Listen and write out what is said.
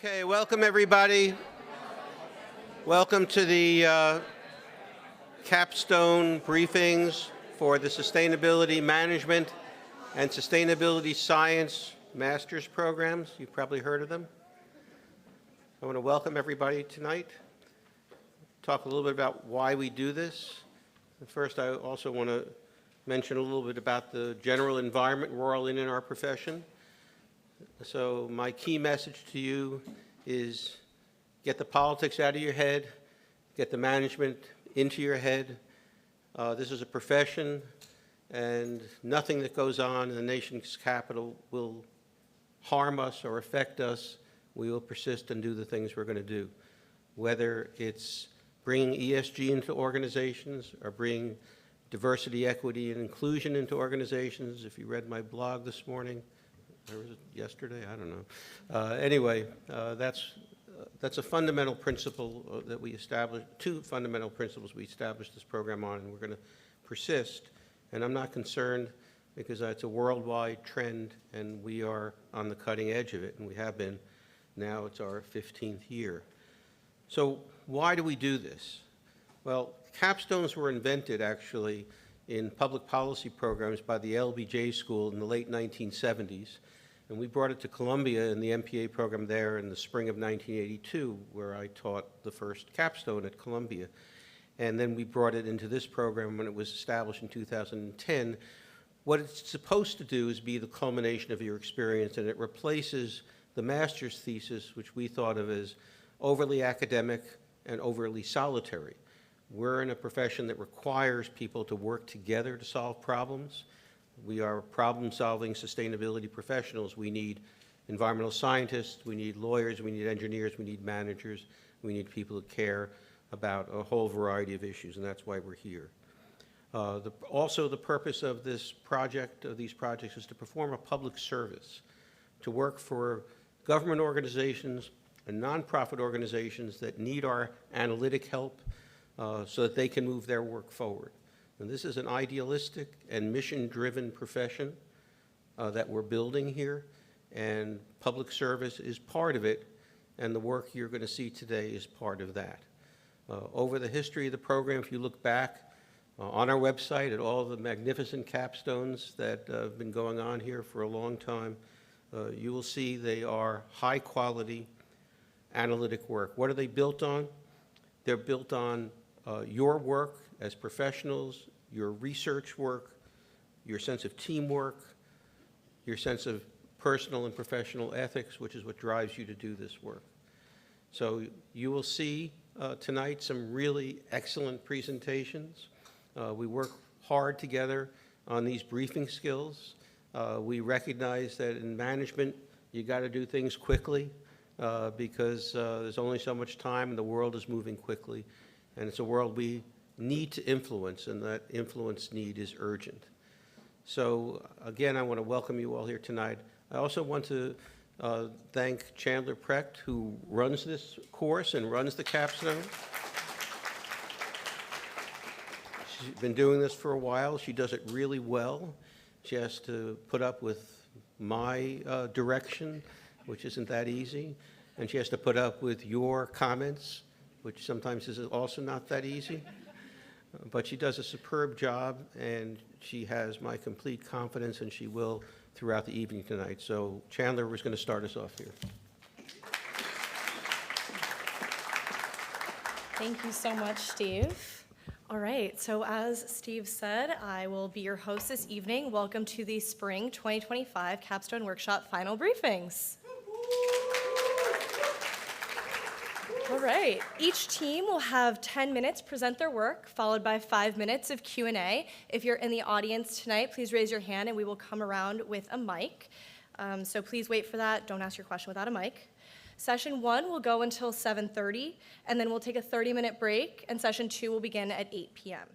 Okay, welcome everybody. Welcome to the capstone briefings for the Sustainability Management and Sustainability Science Master's programs. You've probably heard of them. I want to welcome everybody tonight. Talk a little bit about why we do this. First, I also want to mention a little bit about the general environment we're all in our profession. So my key message to you is get the politics out of your head, get the management into your head. This is a profession, and nothing that goes on in the nation's capital will harm us or affect us. We will persist and do the things we're going to do, whether it's bringing ESG into organizations or bringing diversity, equity, and inclusion into organizations. If you read my blog this morning, or was it yesterday? I don't know. Anyway, that's a fundamental principle that we established, two fundamental principles we established this program on, and we're going to persist. And I'm not concerned because it's a worldwide trend, and we are on the cutting edge of it, and we have been. Now it's our 15th year. So why do we do this? Well, capstones were invented actually in public policy programs by the LBJ School in the late 1970s. And we brought it to Columbia in the MPA program there in the spring of 1982, where I taught the first capstone at Columbia. And then we brought it into this program when it was established in 2010. What it's supposed to do is be the culmination of your experience, and it replaces the master's thesis, which we thought of as overly academic and overly solitary. We're in a profession that requires people to work together to solve problems. We are problem-solving sustainability professionals. We need environmental scientists, we need lawyers, we need engineers, we need managers, we need people who care about a whole variety of issues, and that's why we're here. Also, the purpose of this project, of these projects, is to perform a public service, to work for government organizations and nonprofit organizations that need our analytic help so that they can move their work forward. And this is an idealistic and mission-driven profession that we're building here, and public service is part of it, and the work you're going to see today is part of that. Over the history of the program, if you look back on our website at all the magnificent capstones that have been going on here for a long time, you will see they are high-quality analytic work. What are they built on? They're built on your work as professionals, your research work, your sense of teamwork, your sense of personal and professional ethics, which is what drives you to do this work. So you will see tonight some really excellent presentations. We work hard together on these briefing skills. We recognize that in management, you got to do things quickly because there's only so much time and the world is moving quickly. And it's a world we need to influence, and that influence need is urgent. So again, I want to welcome you all here tonight. I also want to thank Chandler Precht, who runs this course and runs the capstone. She's been doing this for a while. She does it really well. She has to put up with my direction, which isn't that easy, and she has to put up with your comments, which sometimes is also not that easy. But she does a superb job, and she has my complete confidence, and she will throughout the evening tonight. So Chandler was going to start us off here. Thank you so much, Steve. All right, so as Steve said, I will be your host this evening. Welcome to the Spring 2025 Capstone Workshop Final Briefings. All right, each team will have 10 minutes present their work, followed by 5 minutes of Q&A. If you're in the audience tonight, please raise your hand and we will come around with a mic. So please wait for that. Don't ask your question without a mic. Session 1 will go until 7:30, and then we'll take a 30-minute break, and session 2 will begin at 8 p.m.